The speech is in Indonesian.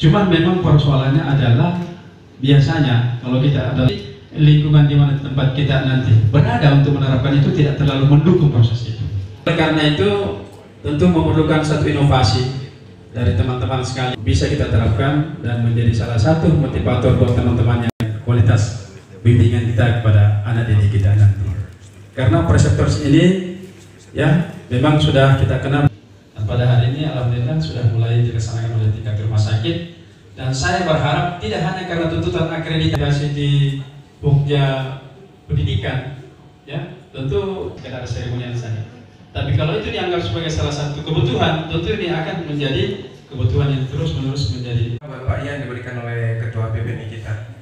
Cuman memang persoalannya adalah biasanya kalau kita ada lingkungan di mana tempat kita nanti berada untuk menerapkan itu tidak terlalu mendukung proses itu. Karena itu tentu memerlukan satu inovasi dari teman-teman sekali bisa kita terapkan dan menjadi salah satu motivator buat teman-teman yang kualitas bimbingan kita kepada anak didik kita nanti. Karena preceptors ini ya memang sudah kita kenal. Dan pada hari ini alhamdulillah sudah mulai dilaksanakan oleh tingkat rumah sakit, dan saya berharap tidak hanya karena tuntutan akreditasi di Pokja Pendidikan ya, tentu tidak ada seremonial saja. Tapi kalau itu dianggap sebagai salah satu kebutuhan, tentu ini akan menjadi kebutuhan yang terus-menerus menjadi. Bapak yang diberikan oleh Ketua PBNI kita.